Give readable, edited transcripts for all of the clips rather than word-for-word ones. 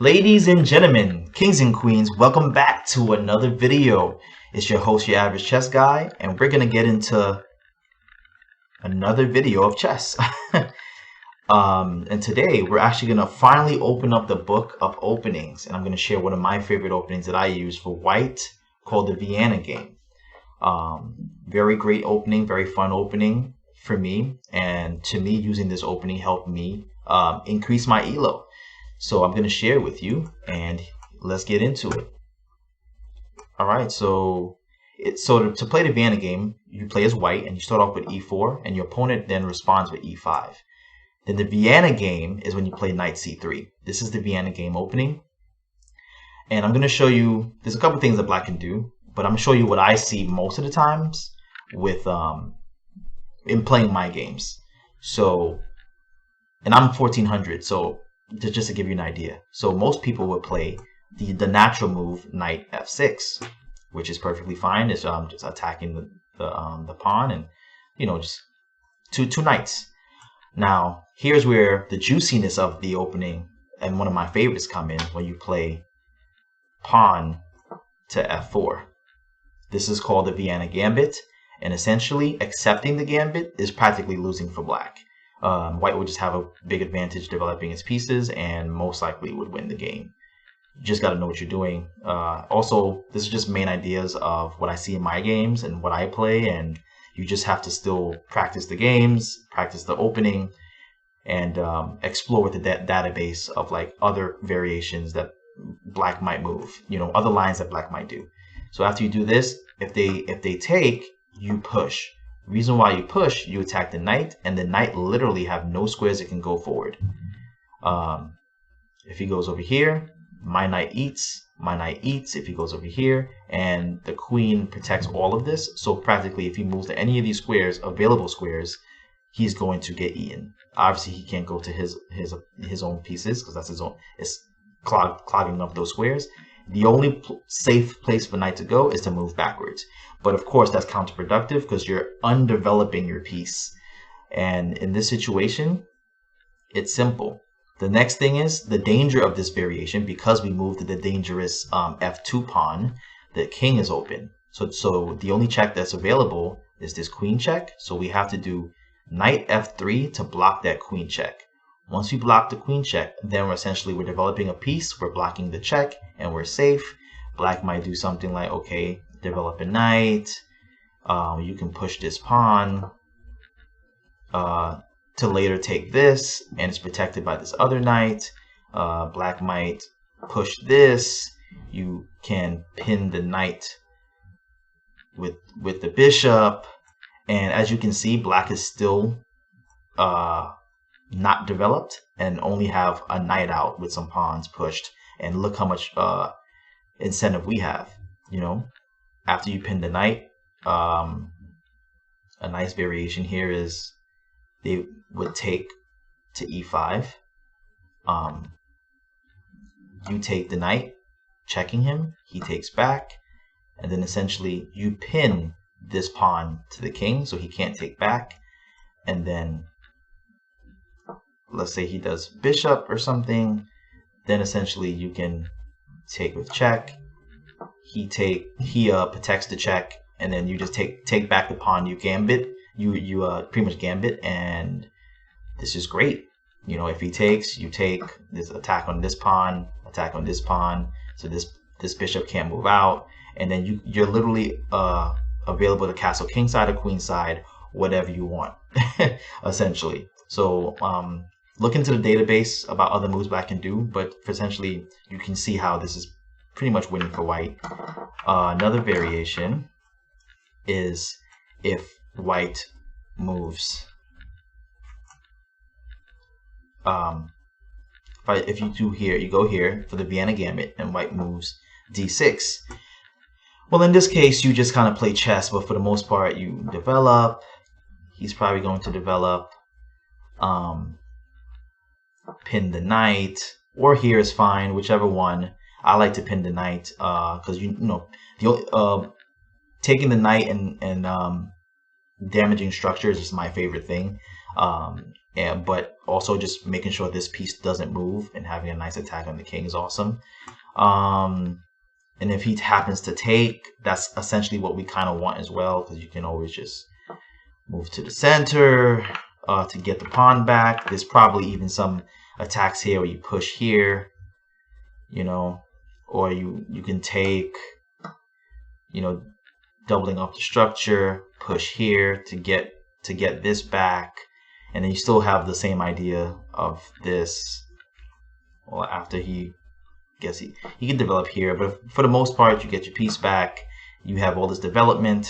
Ladies and gentlemen, kings and queens, welcome back to another video. It's your host, your average chess guy, and we're going to get into another video of chess. And today we're actually going to finally open up the book of openings, and I'm going to share one of my favorite openings that I use for white called the Vienna Game. Very great opening, very fun opening for me, and to me using this opening helped me increase my elo. So I'm going to share it with you, and let's get into it. All right, so to play the Vienna game, you play as white, and you start off with e4, and your opponent then responds with e5. Then the Vienna game is when you play knight c3. This is the Vienna game opening, and I'm going to show you. There's a couple things that black can do, but I'm going to show you what I see most of the times with in playing my games. So, and I'm 1400, so just to give you an idea. So most people would play the natural move knight f6, which is perfectly fine. It's just attacking the pawn, and just two knights. Now here's where the juiciness of the opening and one of my favorites come in, when you play pawn to f4. This is called the Vienna Gambit, and essentially accepting the gambit is practically losing for black. White would just have a big advantage developing its pieces, and most likely would win the game. You just got to know what you're doing. Also, this is just main ideas of what I see in my games and what I play, and you just have to still practice the games, practice the opening, and explore with the database of like other variations that black might move, other lines that black might do. So after you do this, if they take, you push. Reason why you push, you attack the knight, and the knight literally have no squares that can go forward. If he goes over here, my knight eats. If he goes over here, and the queen protects all of this. So practically, if he moves to any of these squares, available squares, he's going to get eaten. Obviously, he can't go to his own pieces, because that's his own. It's clogging up those squares. The only safe place for knight to go is to move backwards. But of course, that's counterproductive because you're undeveloping your piece. And in this situation, it's simple. The next thing is the danger of this variation, because we moved to the dangerous f2 pawn, the king is open. So the only check that's available is this queen check. So we have to do knight f3 to block that queen check. Once we block the queen check, then we're developing a piece, we're blocking the check, and we're safe. Black might do something like, okay, develop a knight, you can push this pawn to later take this, and it's protected by this other knight. Black might push this, you can pin the knight with the bishop, and as you can see, black is still not developed and only have a knight out with some pawns pushed. And look how much incentive we have. After you pin the knight, a nice variation here is they would take to e5. You take the knight, checking him, he takes back, and then essentially you pin this pawn to the king so he can't take back. And then let's say he does bishop or something, then essentially you can take with check. He protects the check, and then you just take back the pawn. You gambit. You pretty much gambit, and this is great. If he takes, you take. This attack on this pawn, attack on this pawn. So this bishop can't move out, and then you're literally available to castle king side or queen side, whatever you want, essentially. So look into the database about other moves black can do, but essentially you can see how this is pretty much winning for white. Another variation is if white moves. If you do here, you go here for the Vienna Gambit, and white moves d6. Well, in this case, you just kind of play chess, but for the most part, you develop. He's probably going to develop. Pin the knight, or here is fine, whichever one. I like to pin the knight because taking the knight and damaging structures is my favorite thing. But also just making sure this piece doesn't move and having a nice attack on the king is awesome. And if he happens to take, that's essentially what we kind of want as well, because you can always just move to the center to get the pawn back. There's probably even some attacks here where you push here, you know, or you can take, you know, doubling up the structure, push here to get this back, and then you still have the same idea of this. Well, after he can develop here, but for the most part, you get your piece back. You have all this development.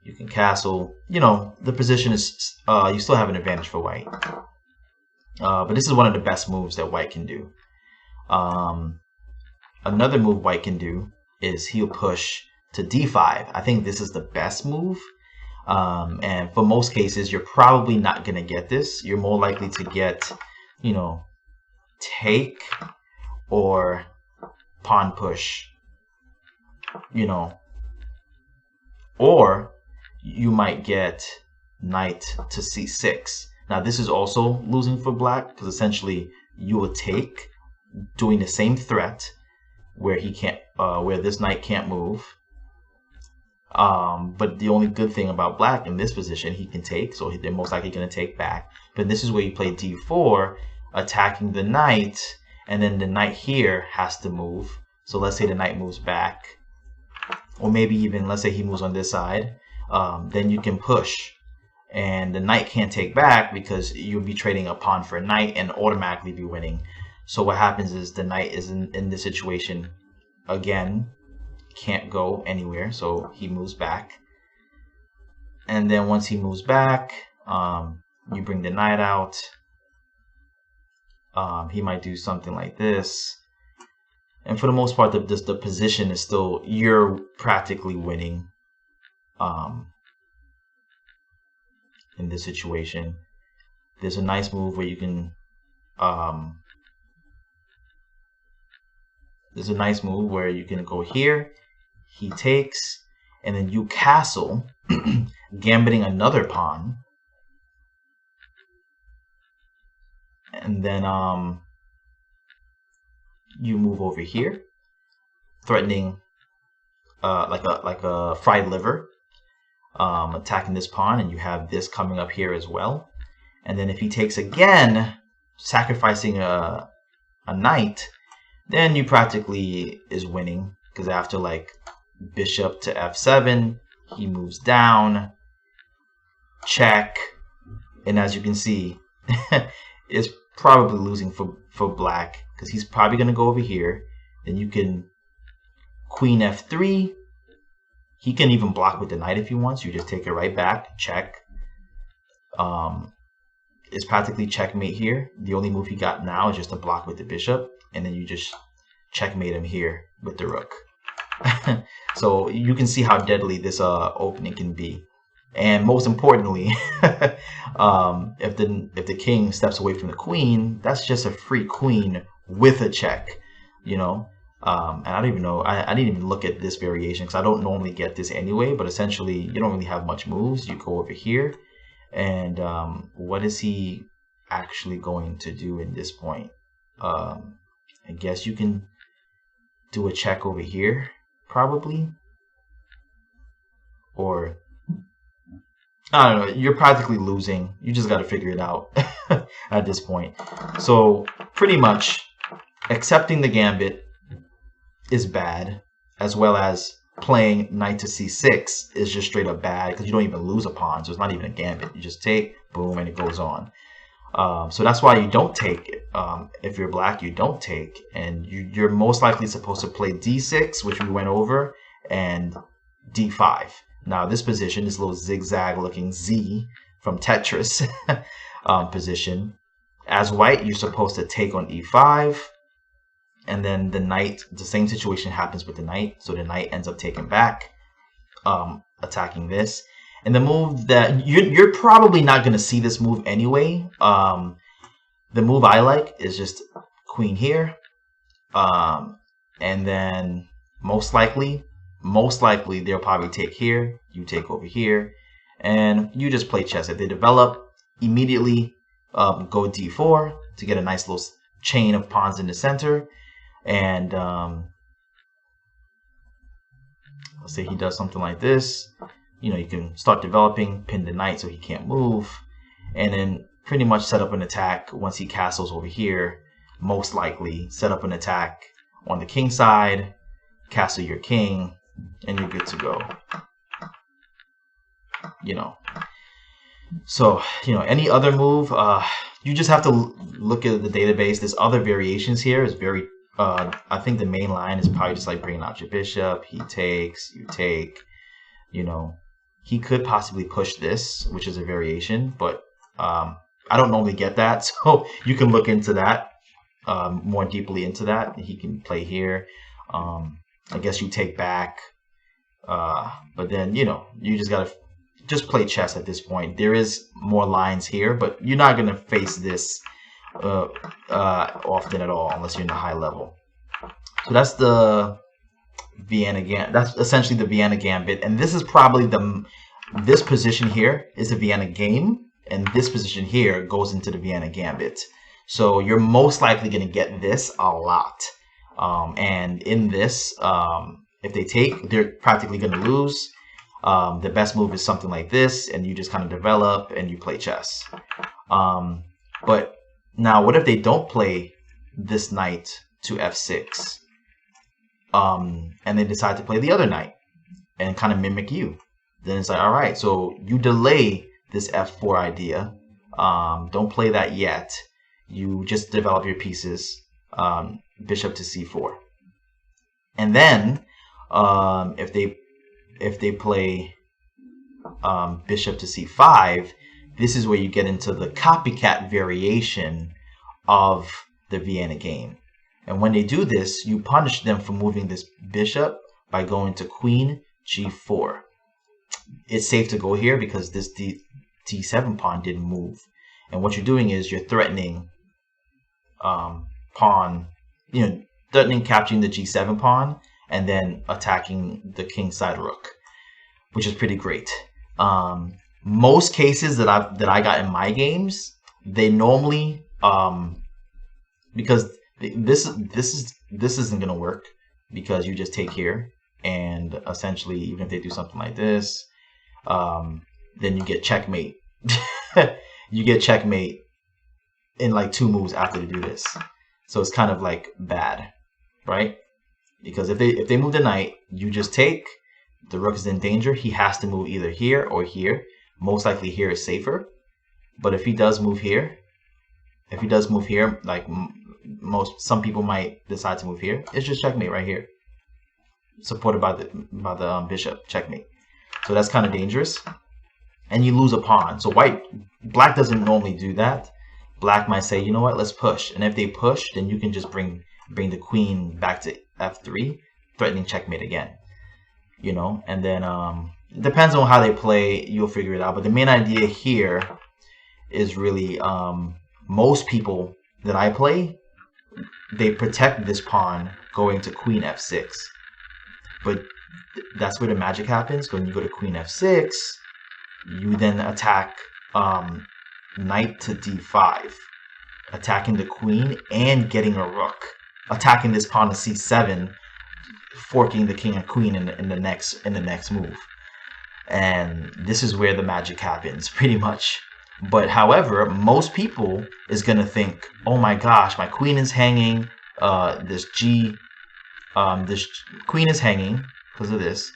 You can castle. You know, the position is you still have an advantage for white. But this is one of the best moves that white can do. Another move white can do is he'll push to d5. I think this is the best move. And for most cases, you're probably not going to get this. You're more likely to get, you know, take or pawn push, you know, or you might get knight to c6. Now this is also losing for black, because essentially you will take, doing the same threat where he can't, where this knight can't move. But the only good thing about black in this position, he can take, so they're most likely going to take back. But this is where you play d4, attacking the knight, and then the knight here has to move. So let's say the knight moves back, or maybe even let's say he moves on this side. Then you can push, and the knight can't take back because you'll be trading a pawn for a knight and automatically be winning. So what happens is the knight is in this situation again, can't go anywhere, so he moves back. And then once he moves back, you bring the knight out. He might do something like this. And for the most part, the position is still, you're practically winning in this situation. There's a nice move where you can, go here, he takes, and then you castle, gambiting another pawn. And then you move over here, threatening like a fried liver, attacking this pawn, and you have this coming up here as well. And then if he takes again, sacrificing a knight, then you practically is winning, because after like bishop to f7, he moves down, check, and as you can see, it's probably losing for black, because he's probably going to go over here. Then you can queen f3. He can even block with the knight if he wants. You just take it right back, check. It's practically checkmate here. The only move he got now is just to block with the bishop, and then you just checkmate him here with the rook. So you can see how deadly this opening can be. And most importantly, if the king steps away from the queen, that's just a free queen with a check, you know. And I don't even know, I didn't even look at this variation because I don't normally get this anyway, but essentially you don't really have much moves. You go over here, and what is he actually going to do in this point? I guess you can do a check over here, probably. Or, I don't know, you're practically losing. You just got to figure it out at this point. So, pretty much, accepting the gambit is bad, as well as playing knight to c6 is just straight up bad, because you don't even lose a pawn, so it's not even a gambit. You just take, boom, and it goes on. So that's why you don't take. If you're black, you don't take, and you're most likely supposed to play d6, which we went over, and d5. Now this position, this little zigzag looking Z from Tetris position, as white, you're supposed to take on e5, and then the knight, the same situation happens with the knight, so the knight ends up taking back, attacking this. And the move that you're probably not going to see this move anyway. The move I like is just queen here, and then most likely they'll probably take here. You take over here, and you just play chess. If they develop immediately, go d4 to get a nice little chain of pawns in the center. And let's say he does something like this. You can start developing, pin the knight so he can't move, and then pretty much set up an attack once he castles over here. Most likely set up an attack on the king side, castle your king, and you're good to go. So, any other move, you just have to look at the database. There's other variations here. It's very, I think the main line is probably just like bringing out your bishop. He takes, you take, he could possibly push this, which is a variation, but I don't normally get that. So you can look into that, more deeply into that. He can play here. I guess you take back, but then, you just got to just play chess at this point. There is more lines here, but you're not going to face this often at all unless you're in a high level. So that's the Vienna Gambit. That's essentially the Vienna Gambit, and this is probably this position here is the Vienna Game, and this position here goes into the Vienna Gambit. So you're most likely going to get this a lot, and in this, if they take, they're practically going to lose. The best move is something like this, and you just kind of develop and you play chess. But now, what if they don't play this knight to f6, and they decide to play the other knight and kind of mimic you? Then it's like, all right, so you delay this f4 idea. Don't play that yet. You just develop your pieces, bishop to c4, and then if they play bishop to c5, this is where you get into the copycat variation of the Vienna Game. And when they do this, you punish them for moving this bishop by going to queen g4. It's safe to go here because this d7 pawn didn't move. And what you're doing is you're threatening threatening capturing the g7 pawn and then attacking the king side rook, which is pretty great. Most cases that I got in my games, they normally because this isn't gonna work because you just take here, and essentially even if they do something like this, then you get checkmate. You get checkmate in like 2 moves after they do this. So it's kind of like bad, right? Because if they move the knight, you just take. The rook is in danger. He has to move either here or here. Most likely here is safer. But if he does move here, like some people might decide to move here, it's just checkmate right here, supported by the bishop. Checkmate. So that's kind of dangerous, and you lose a pawn. So black doesn't normally do that. Black might say, you know what, let's push. And if they push, then you can just bring the queen back to f3, threatening checkmate again. And then it depends on how they play. You'll figure it out. But the main idea here is really most people that I play, they protect this pawn going to queen f6. But that's where the magic happens. When you go to queen f6, you then attack knight to d5, attacking the queen and getting a rook, attacking this pawn to c7, forking the king and queen in the next move. And this is where the magic happens, pretty much. But however, most people is gonna think, oh my gosh, my queen is hanging. This queen is hanging because of this.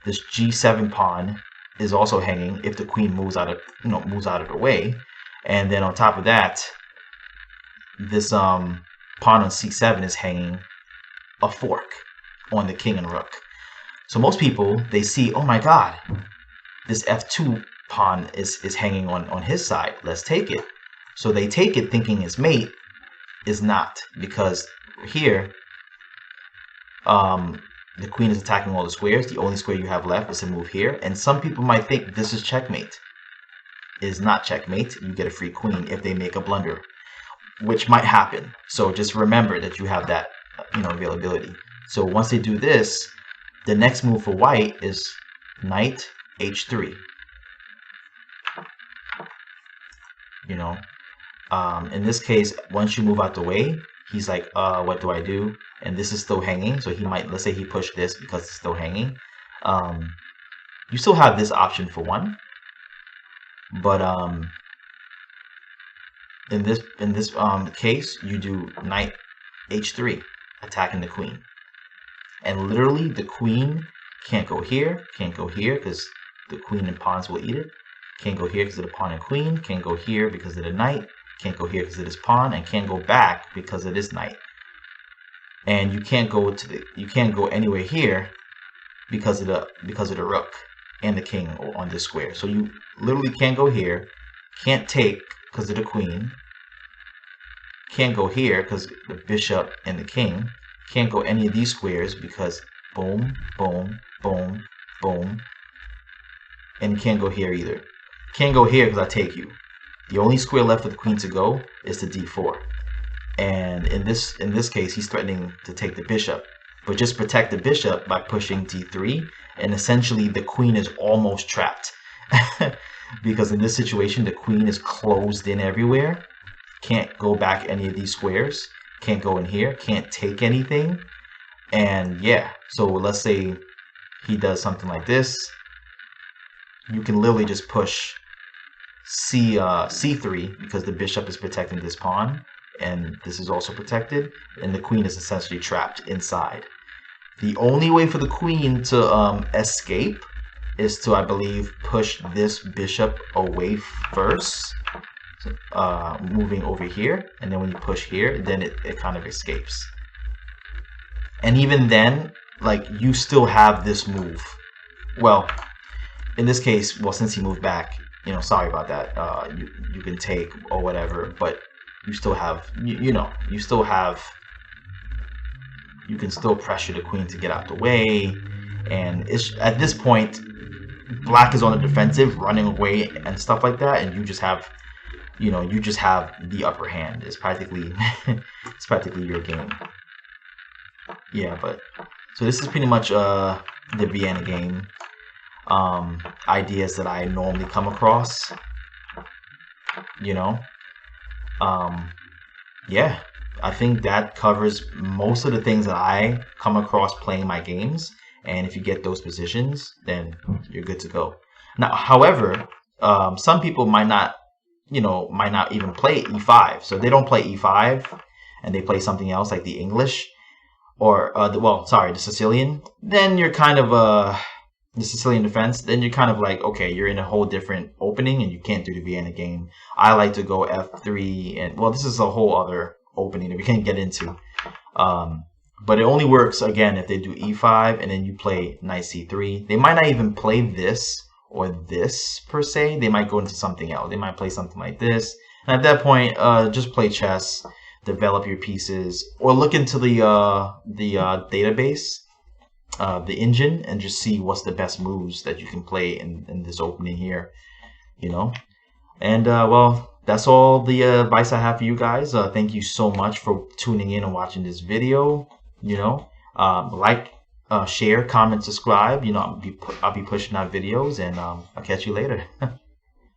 This g7 pawn is also hanging if the queen moves out of the way. And then on top of that, this pawn on c7 is hanging a fork on the king and rook. So most people, they see, oh my god, this f2 pawn is hanging on his side. Let's take it. So they take it thinking it's mate. Is not, because here the queen is attacking all the squares. The only square you have left is to move here. And some people might think this is checkmate. It is not checkmate. You get a free queen if they make a blunder, which might happen. So just remember that you have that availability. So once they do this, the next move for white is knight h3. In this case, once you move out the way, he's like, what do I do? And this is still hanging, so he might, let's say he pushed this because it's still hanging. You still have this option for one, but in this case, you do knight h3, attacking the queen, and literally the queen can't go here, can't go here because the queen and pawns will eat it. Can't go here because of the pawn and queen. Can't go here because of the knight. Can't go here because of this pawn, and can't go back because of this knight. And you can't go anywhere here because of the rook and the king on this square. So you literally can't go here. Can't take because of the queen. Can't go here because the bishop and the king. Can't go any of these squares because boom, boom, boom, boom. And you can't go here either. Can't go here because I take you. The only square left for the queen to go is to d4. And in this case, he's threatening to take the bishop. But just protect the bishop by pushing d3. And essentially, the queen is almost trapped. Because in this situation, the queen is closed in everywhere. Can't go back any of these squares. Can't go in here. Can't take anything. And yeah, so let's say he does something like this. You can literally just push c3 because the bishop is protecting this pawn, and this is also protected, and the queen is essentially trapped inside. The only way for the queen to escape is to, I believe, push this bishop away first, moving over here, and then when you push here, then it kind of escapes. And even then, like, you still have this move. Well, in this case, well, since he moved back, you know, sorry about that. You can take or whatever, but you still have, you can still pressure the queen to get out the way. And it's at this point, black is on the defensive, running away and stuff like that, and you just have, you just have the upper hand. It's practically, it's practically your game. Yeah, but so this is pretty much the Vienna game. Ideas that I normally come across, yeah, I think that covers most of the things that I come across playing my games. And if you get those positions, then you're good to go. Now, however, some people might not even play e5. So they don't play e5 and they play something else like the English or the Sicilian. Then you're kind of the Sicilian defense, then you're kind of like, okay, you're in a whole different opening and you can't do the Vienna game. I like to go f3, and well, this is a whole other opening that we can't get into. But it only works, again, if they do e5 and then you play knight c3. They might not even play this or this per se. They might go into something else. They might play something like this. And at that point, just play chess, develop your pieces, or look into the database, the engine, and just see what's the best moves that you can play in this opening here, And well, that's all the advice I have for you guys. Thank you so much for tuning in and watching this video. Like, share, comment, subscribe. I'll be pushing out videos, and I'll catch you later.